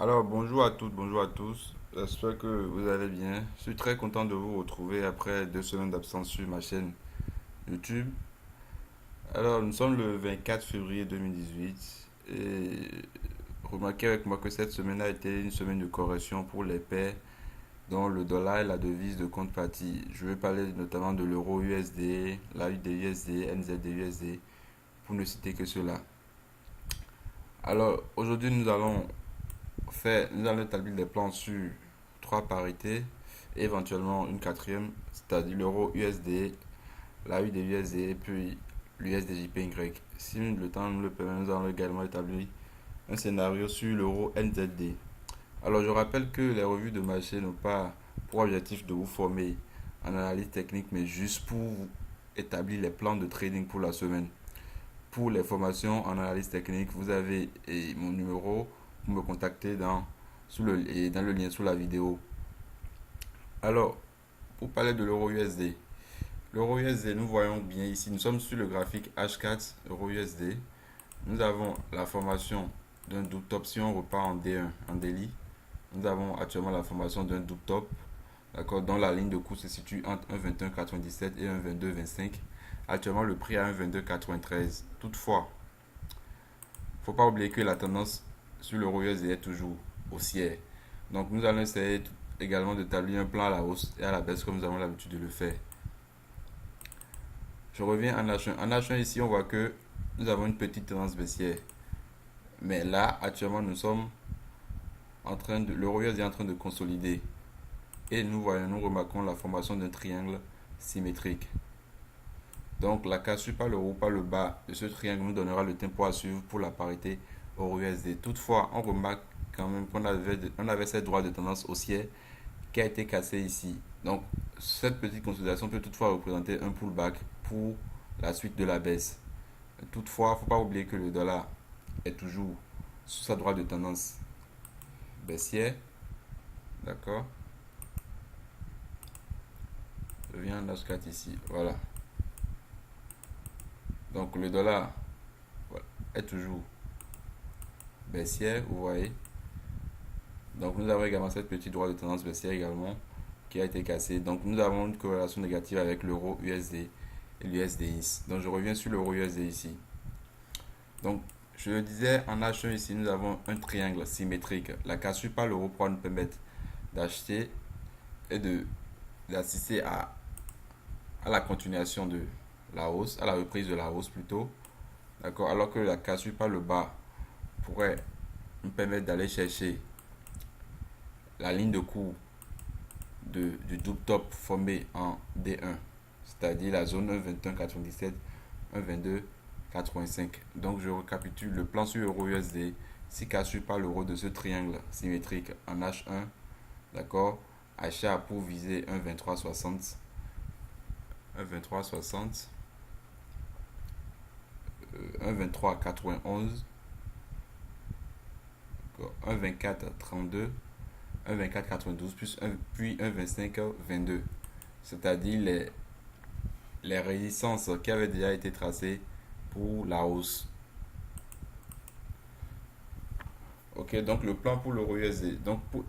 Alors, bonjour à toutes, bonjour à tous. J'espère que vous allez bien. Je suis très content de vous retrouver après 2 semaines d'absence sur ma chaîne YouTube. Alors, nous sommes le 24 février 2018 et remarquez avec moi que cette semaine a été une semaine de correction pour les paires dont le dollar est la devise de contrepartie. Je vais parler notamment de l'euro USD, la UD USD, NZD USD, pour ne citer que cela. Alors, aujourd'hui, nous allons établir des plans sur trois parités et éventuellement une quatrième, c'est-à-dire l'euro USD, la UD USD et puis l'USD JPY. Si le temps nous le permet, nous allons également établir un scénario sur l'euro NZD. Alors je rappelle que les revues de marché n'ont pas pour objectif de vous former en analyse technique, mais juste pour vous établir les plans de trading pour la semaine. Pour les formations en analyse technique, vous avez mon numéro pour me contacter dans le lien sous la vidéo. Alors, pour parler de l'euro USD, l'euro USD, nous voyons bien ici, nous sommes sur le graphique H4 euro USD. Nous avons la formation d'un double top si on repart en D1, en daily. Nous avons actuellement la formation d'un double top, d'accord, dont la ligne de cours se situe entre 1,2197 et 1,2225. Actuellement, le prix est à 1,2293. Toutefois, il ne faut pas oublier que la tendance sur l'euro USD est toujours haussière. Donc, nous allons essayer également d'établir un plan à la hausse et à la baisse comme nous avons l'habitude de le faire. Je reviens en H1. En H1 ici, on voit que nous avons une petite tendance baissière. Mais là, actuellement, l'euro USD est en train de consolider. Et nous remarquons la formation d'un triangle symétrique. Donc la cassure par le haut, par le bas de ce triangle nous donnera le tempo à suivre pour la parité euro USD. Toutefois, on remarque quand même on avait cette droite de tendance haussière qui a été cassée ici. Donc cette petite consolidation peut toutefois représenter un pullback pour la suite de la baisse. Toutefois, il ne faut pas oublier que le dollar est toujours sous sa droite de tendance baissière. D'accord. Je viens en H4 ici. Voilà. Donc le dollar, voilà, est toujours baissière, vous voyez. Donc nous avons également cette petite droite de tendance baissière également qui a été cassée. Donc nous avons une corrélation négative avec l'euro USD et l'USDI. Donc je reviens sur l'euro USD ici. Donc je le disais, en H1 ici, nous avons un triangle symétrique. La cassure par l'euro pourra nous permettre d'acheter et d'assister à la continuation de la hausse, à la reprise de la hausse plutôt. D'accord. Alors que la cassure par le bas pourrait nous permettre d'aller chercher la ligne de cours du double top formé en D1, c'est-à-dire la zone 1,2197, 1,2285. Donc je récapitule le plan sur euro USD, si cassure par l'euro de ce triangle symétrique en H1, d'accord, achat pour viser 1,2360, 1,2360, 1,2391, 1,2432, 1,2492 puis 1,2522, c'est-à-dire les résistances qui avaient déjà été tracées pour la hausse. Ok, donc le plan pour l'euro USD.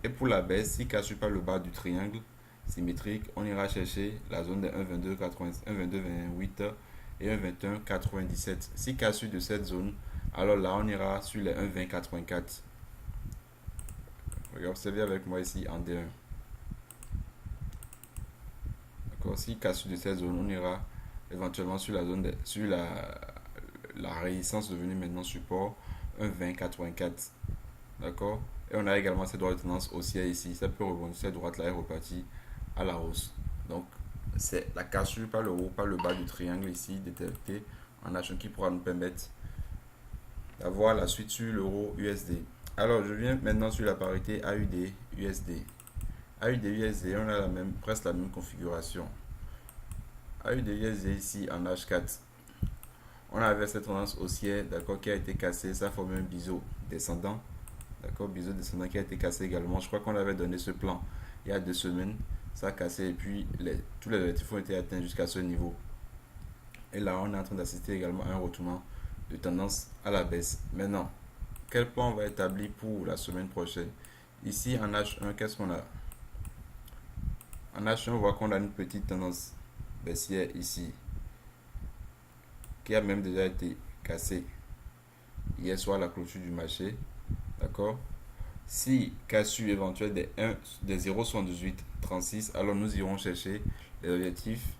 Et pour la baisse, si cassure pas le bas du triangle symétrique, on ira chercher la zone de 1,2228 et 1,2197. Si cassure de cette zone, alors là on ira sur les 1,2084. Observez avec moi ici en D1. D'accord, si cassure de cette zone, on ira éventuellement sur la zone sur la résistance devenue maintenant support 1,2084. D'accord. Et on a également cette droite de tendance haussière ici. Ça peut rebondir cette droite-là est repartie à la hausse. Donc, c'est la cassure par le haut, par le bas du triangle ici, détecté en action qui pourra nous permettre d'avoir la suite sur l'euro USD. Alors, je viens maintenant sur la parité AUD USD. AUD USD, on a presque la même configuration. AUD USD ici en H4. On avait cette tendance haussière, d'accord, qui a été cassée. Ça forme un biseau descendant. D'accord, biseau descendant qui a été cassé également. Je crois qu'on avait donné ce plan il y a 2 semaines. Ça a cassé et puis tous les objectifs ont été atteints jusqu'à ce niveau. Et là, on est en train d'assister également à un retournement de tendance à la baisse. Maintenant, quel plan on va établir pour la semaine prochaine? Ici, en H1, qu'est-ce qu'on a? En H1, on voit qu'on a une petite tendance baissière ici, qui a même déjà été cassée hier soir à la clôture du marché. D'accord? Si cassure éventuelle des 0,7836, alors nous irons chercher les objectifs.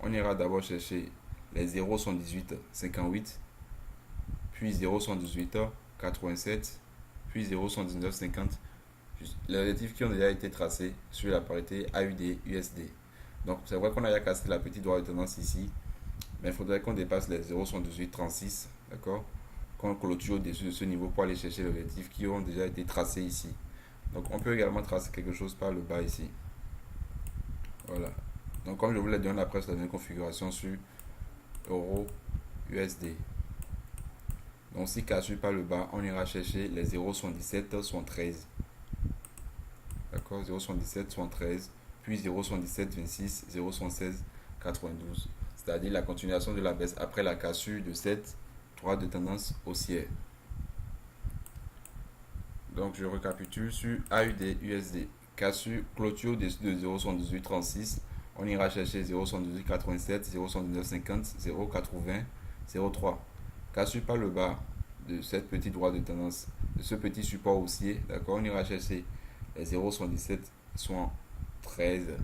On ira d'abord chercher les 0,7858, puis 0,7887, puis 0,7950. Les objectifs qui ont déjà été tracés sur la parité AUD-USD. Donc c'est vrai qu'on a déjà cassé la petite droite de tendance ici, mais il faudrait qu'on dépasse les 0,7836, d'accord? Qu'on clôture au-dessus de ce niveau pour aller chercher les objectifs qui ont déjà été tracés ici. Donc on peut également tracer quelque chose par le bas ici. Voilà. Donc comme je vous l'ai dit, on a presque la même configuration sur euro USD. Donc si cassure par le bas, on ira chercher les 0,7773. D'accord, 0,7773, puis 0,7726, 0,7692. C'est-à-dire la continuation de la baisse après la cassure de cette droite de tendance haussière. Donc je récapitule sur AUD USD. Cassure, clôture au-dessus de 0,7836. On ira chercher 0,7887, 0,7950, 0,80, 0,3. Cassure par le bas de cette petite droite de tendance, de ce petit support haussier. D'accord, on ira chercher les 0,7713,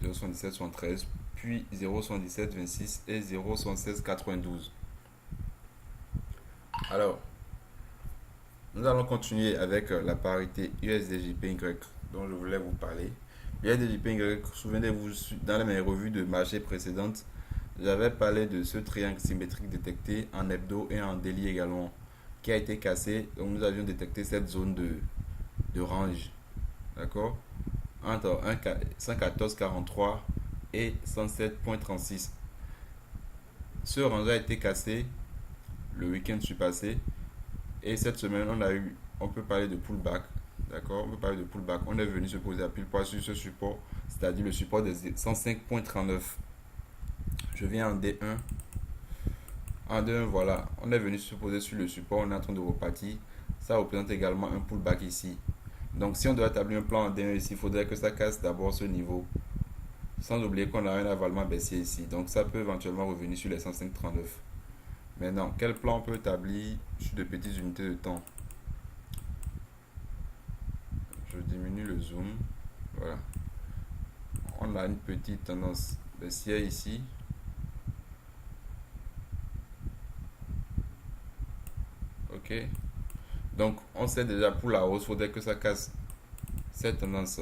0,7713, puis 0,7726 et 0,7692. Alors, nous allons continuer avec la parité USD-JPY dont je voulais vous parler. USD-JPY, souvenez-vous, dans mes revues de marché précédentes, j'avais parlé de ce triangle symétrique détecté en hebdo et en daily également, qui a été cassé. Donc nous avions détecté cette zone de range, d'accord, entre 114,43 et 107,36. Ce range a été cassé le week-end passé. Et cette semaine, on peut parler de pullback. D'accord, on peut parler de pullback. On est venu se poser à pile poil sur ce support, c'est-à-dire le support des 105,39. Je viens en D1. En D1, voilà. On est venu se poser sur le support. On est en train de repartir. Ça représente également un pullback ici. Donc, si on doit établir un plan en D1 ici, il faudrait que ça casse d'abord ce niveau. Sans oublier qu'on a un avalement baissier ici. Donc, ça peut éventuellement revenir sur les 105,39. Maintenant, quel plan on peut établir sur de petites unités de temps? Je diminue le zoom. Voilà. On a une petite tendance baissière ici. Ok. Donc, on sait déjà pour la hausse, il faudrait que ça casse cette tendance.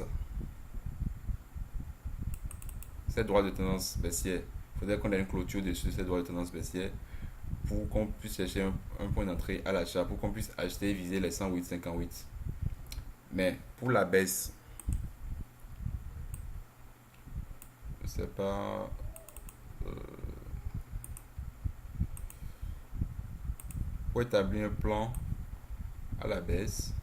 Cette droite de tendance baissière. Il faudrait qu'on ait une clôture dessus cette droite de tendance baissière pour qu'on puisse chercher un point d'entrée à l'achat, pour qu'on puisse acheter et viser les 108,58. Mais pour la baisse, je sais pas, pour établir un plan à la baisse,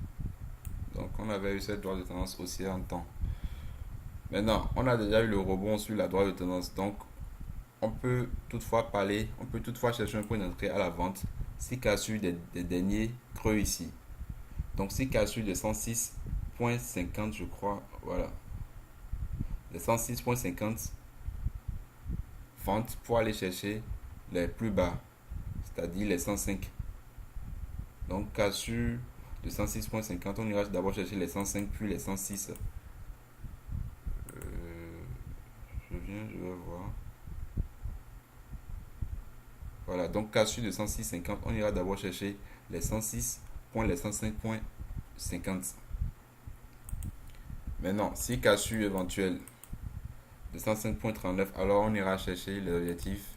donc on avait eu cette droite de tendance haussière en temps. Maintenant, on a déjà eu le rebond sur la droite de tendance, donc on peut toutefois chercher un point d'entrée à la vente si cassure des derniers creux ici. Donc si cassure de 106,50 je crois, voilà, de 106,50 vente pour aller chercher les plus bas, c'est-à-dire les 105. Donc cassure de 106,50, on ira d'abord chercher les 105 puis les 106. Je vais voir. Voilà, donc cassure de 106,50, on ira d'abord chercher les 106 points, les 105,50. Maintenant, si cassure éventuelle de 105,39, alors on ira chercher les objectifs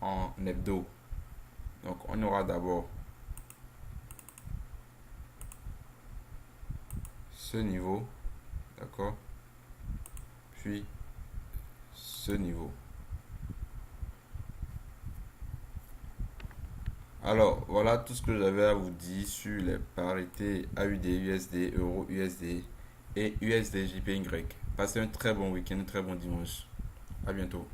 en hebdo. Donc on aura d'abord ce niveau, d'accord, puis ce niveau. Alors voilà tout ce que j'avais à vous dire sur les parités AUD USD, Euro USD et USD JPY. Passez un très bon week-end, un très bon dimanche. À bientôt.